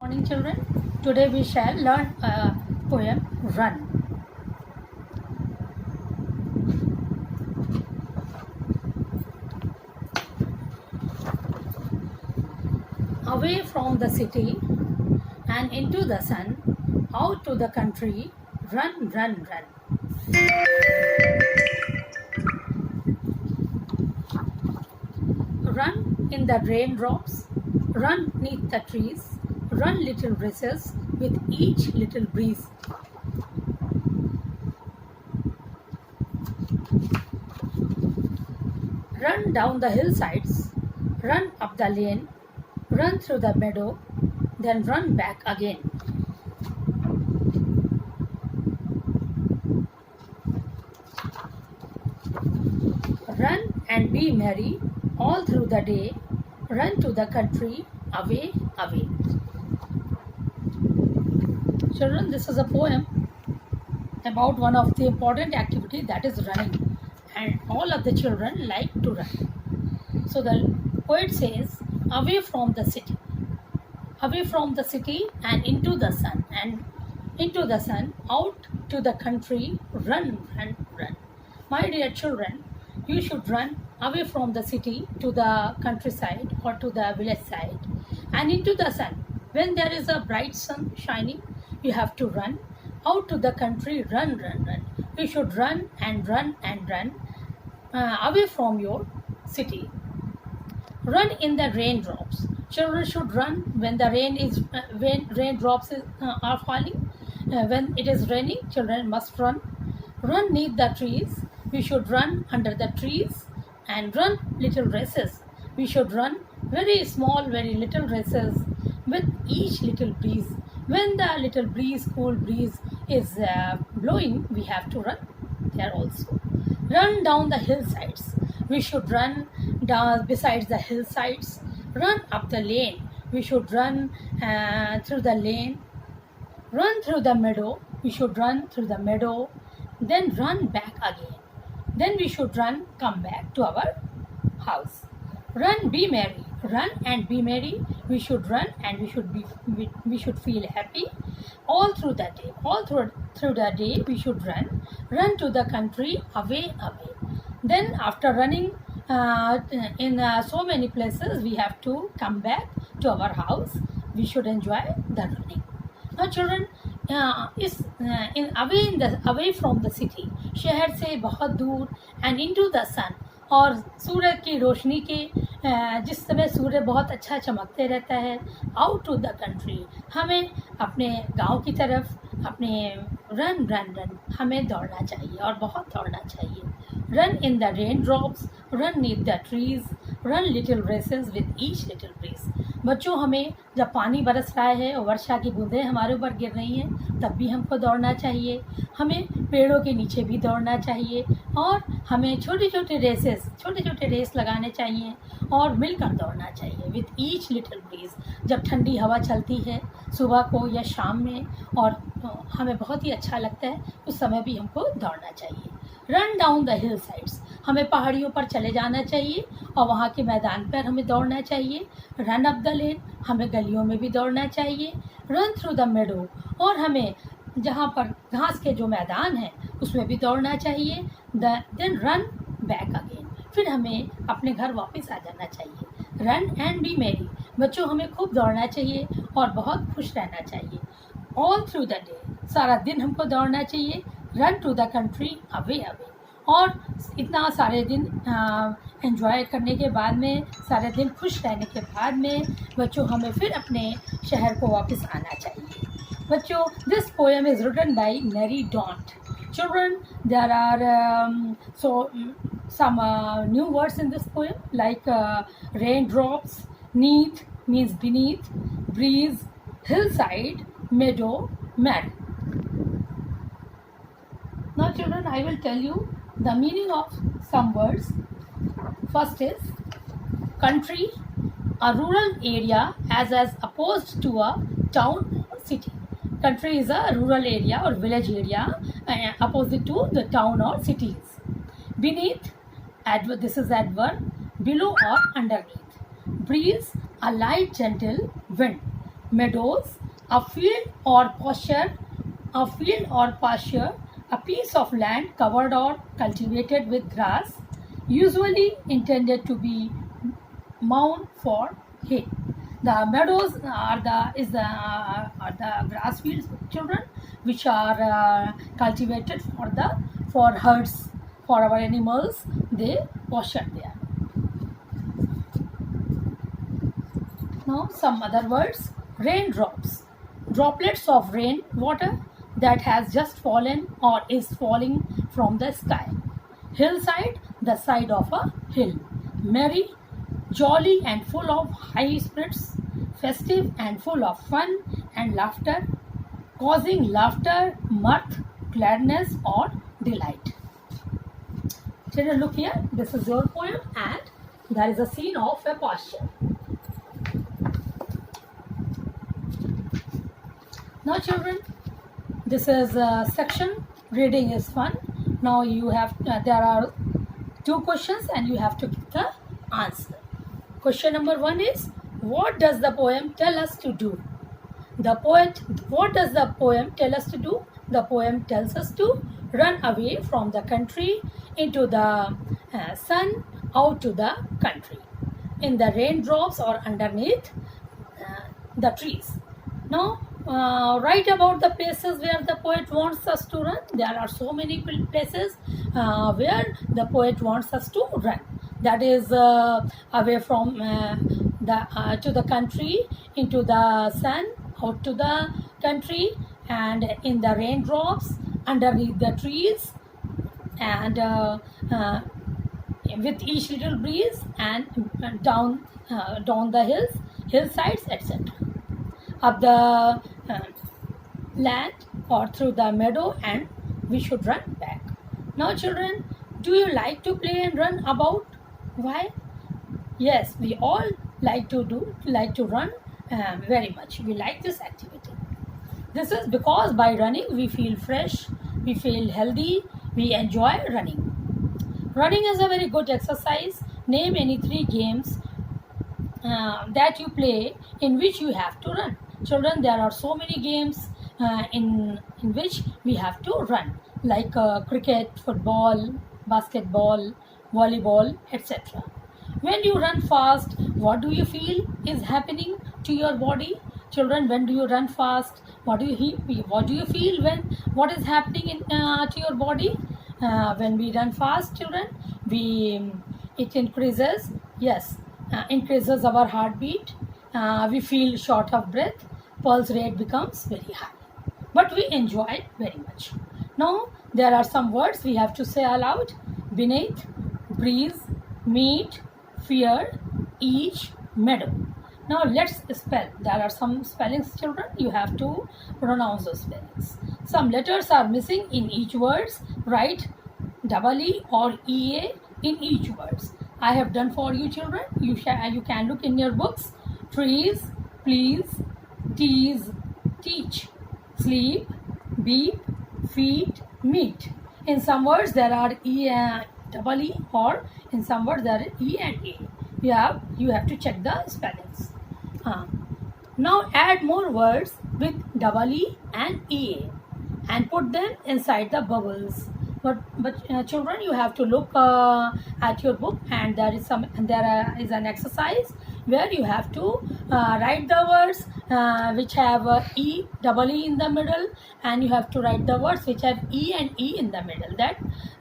Morning children, today we shall learn a poem Run. Away from the city and into the sun, out to the country, run, run, run. Run in the raindrops, run neath the trees, run little races with each little breeze. Run down the hillsides, run up the lane, run through the meadow, then run back again. Run and be merry all through the day, run to the country, away, away. Children, this is a poem about one of the important activity, that is running, and all of the children like to run. So the poet says, away from the city and into the sun, out to the country, run, run, run. My dear children, you should run away from the city to the countryside or to the village side and into the sun. When there is a bright sun shining, you have to run out to the country, run, run, run. You should run and run and run away from your city. Run in the raindrops. Children should run when the when raindrops are falling. When it is raining, children must run. Run neath the trees. We should run under the trees and run little races. We should run very small, very little races with each little breeze. When the little breeze, cool breeze is blowing, we have to run there also. Run down the hillsides. We should run down besides the hillsides. Run up the lane. We should run through the lane. Run through the meadow. We should run through the meadow. Then run back again. Then we should come back to our house. Run, be merry. Run and be merry. We should run and we should feel happy all through the day. All through the day we should run. Run to the country, away, away. Then after running in so many places, we have to come back to our house. We should enjoy the running. Now children, away from the city, शहर से बहुत दूर, and into the sun, और सूरज की रोशनी के जिस समय सूर्य बहुत अच्छा चमकते रहता है, आउट टू द कंट्री, हमें अपने गांव की तरफ अपने रन रन रन हमें दौड़ना चाहिए और बहुत दौड़ना चाहिए. Run in the raindrops, run neath the trees, run little races with each little breeze. बच्चों, हमें जब पानी बरस रहा है और वर्षा की बूंदें हमारे ऊपर गिर रही हैं, तब भी हमको दौड़ना चाहिए. हमें पेड़ों के नीचे भी दौड़ना चाहिए और हमें छोटे छोटे रेस लगाने चाहिए और मिलकर दौड़ना चाहिए विथ ईच लिटिल ब्रीज. जब ठंडी हवा चलती है सुबह को या शाम में और हमें बहुत ही अच्छा लगता है, उस समय भी हमको दौड़ना चाहिए. Run down the hill sides, हमें पहाड़ियों पर चले जाना चाहिए और वहाँ के मैदान पर हमें दौड़ना चाहिए. रन अप द लेन, हमें गलियों में भी दौड़ना चाहिए. रन थ्रू द मेडो, और हमें जहाँ पर घास के जो मैदान हैं उसमें भी दौड़ना चाहिए. देन रन बैक अगेन, फिर हमें अपने घर वापस आ जाना चाहिए. रन एंड बी मेरी, बच्चों हमें खूब दौड़ना चाहिए और बहुत खुश रहना चाहिए. ऑल थ्रू द डे, सारा दिन हमको दौड़ना चाहिए. Run to the country, away away, और इतना सारे दिन एंजॉय करने के बाद में, सारे दिन खुश रहने के बाद में बच्चों हमें फिर अपने शहर को वापस आना चाहिए. बच्चों, this poem is written by Mary don't. Children, there are some new words in this poem, like raindrops, neath means beneath, breeze, hillside, meadow, meadow. Now children, I will tell you the meaning of some words. First is country, a rural area as opposed to a town or city. Country is a rural area or village area opposite to the town or cities. Beneath, this is adverb, below or underneath. Breeze, a light gentle wind. meadows, a field or pasture, a piece of land covered or cultivated with grass, usually intended to be mown for hay. The meadows are the grass fields, children, which are cultivated for herds, for our animals. They pasture there. Now some other words. Raindrops, droplets of rain water that has just fallen or is falling from the sky. Hillside, the side of a hill. Merry, jolly and full of high spirits. Festive and full of fun and laughter, causing laughter, mirth, gladness or delight. Children, look here. This is your poem and there is a scene of a pasture. Now children, this is a section. Reading is fun. Now you have there are two questions and you have to give the answer. Question number 1 is, what does the poem tell us to do? What does the poem tell us to do? The poem tells us to run away from the country into the sun, out to the country, in the raindrops or underneath the trees. Now write about the places where the poet wants us to run. There are so many places where the poet wants us to run. That is away from to the country, into the sun, out to the country, and in the raindrops, underneath the trees, and with each little breeze, and down the hillsides, etc. Up the land or through the meadow, and we should run back. Now children, do you like to play and run about? Why? Yes, we all like to run very much. We like this activity. This is because by running we feel fresh, we feel healthy, we enjoy running. Running is a very good exercise. Name any 3 games that you play in which you have to run. Children, there are so many games in which we have to run, like cricket, football, basketball, volleyball, etc. When you run fast, what do you feel is happening to your body? Children, when do you run fast? What do you feel what is happening to your body? When we run fast, children, it increases. Yes, increases our heartbeat. We feel short of breath. Pulse rate becomes very high. But we enjoy it very much. Now, there are some words we have to say aloud. Beneath, breeze, meet, fear, each, meadow. Now, let's spell. There are some spellings, children. You have to pronounce those spellings. Some letters are missing in each words. Write E or EA in each words. I have done for you, children. You can look in your books. Trees, please, tease, teach, sleep, beep, feet, meet. In some words there are E or in some words there are E and A. You have to check the spellings. Now add more words with E and EA and put them inside the bubbles. But children, you have to look at your book, and there is an exercise where you have to write the words which have E in the middle, and you have to write the words which have E and E in the middle.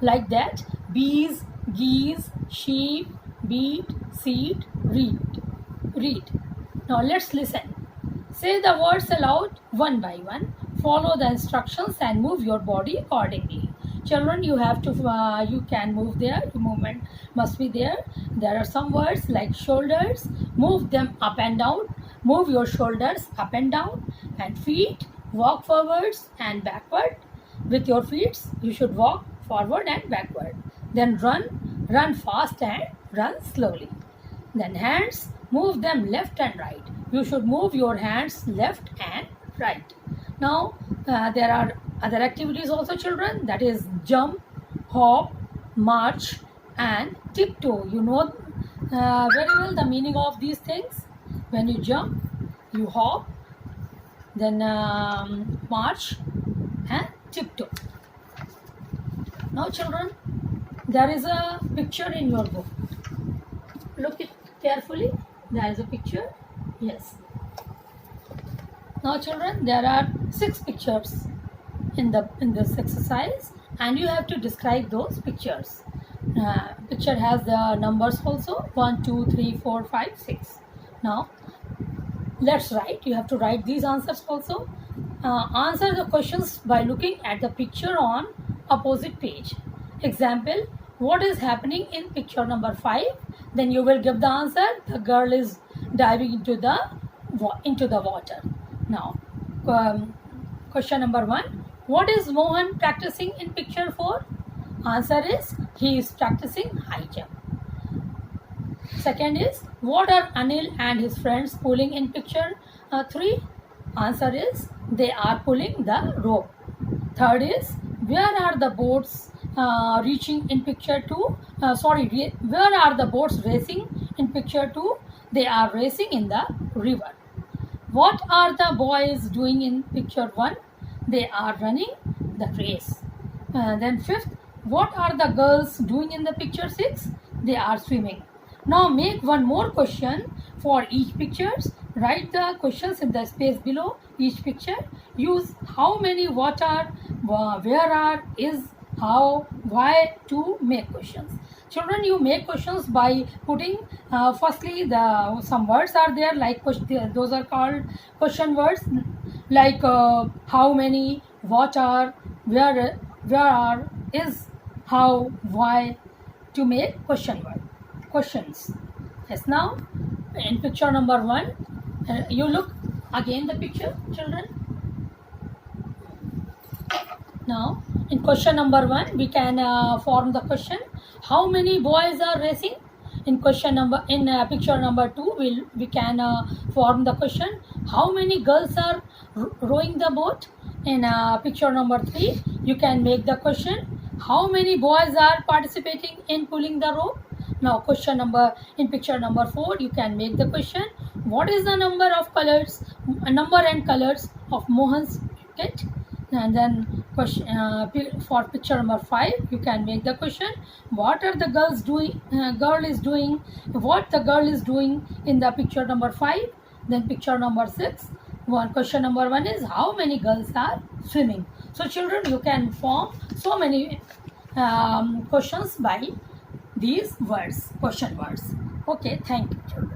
Like that: bees, geese, sheep, beet, seed, read. Now let's listen. Say the words aloud one by one. Follow the instructions and move your body accordingly. Children, you can move there. The movement must be there. There are some words like shoulders. Move them up and down. Move your shoulders up and down. And feet, walk forwards and backward. With your feet, you should walk forward and backward. Then run fast and run slowly. Then hands, move them left and right. You should move your hands left and right. Now, there are other activities also, children. That is jump, hop, march and tiptoe. You know very well the meaning of these things. When you jump, you hop, then march and tiptoe. Now children, there is a picture in your book. Look it carefully. There is a picture. Yes. Now children, there are 6 pictures in this exercise, and you have to describe those pictures. Picture has the numbers also, 1, 2, 3, 4, 5, 6. Now let's write. You have to write these answers also. Answer the questions by looking at the picture on opposite page. Example, what is happening in picture number 5? Then you will give the answer. The girl is diving into the water. Now question number 1, what is Mohan practicing in picture 4? Answer is, he is practicing high jump. Second is, what are Anil and his friends pulling in picture 3? Answer is, they are pulling the rope. Third is, where are the boats reaching in picture 2? Where are the boats racing in picture 2? They are racing in the river. What are the boys doing in picture 1? They are running the race. Then fifth, what are the girls doing in the picture 6? They are swimming. Now make one more question for each pictures. Write the questions in the space below each picture. Use how many, what are, where are, is, how, why to make questions. Children, you make questions by putting firstly some words are there, like those are called question words, like how many, what are, where are, is, how, why, to make questions. Yes. Now in picture number 1, you look again the picture, children. Now in question number 1, we can form the question, how many boys are racing? In picture number 2, we can form the question, how many girls are rowing the boat? In picture number 3, you can make the question, how many boys are participating in pulling the rope? Now in picture number 4, you can make the question, what is the number and colors of Mohan's kit? And then for picture number 5, you can make the question, what are the girl is doing in the picture number 5? Then picture number 6, question number 1 is, how many girls are swimming? So children, you can form so many questions by these words, question words. Okay, thank you children.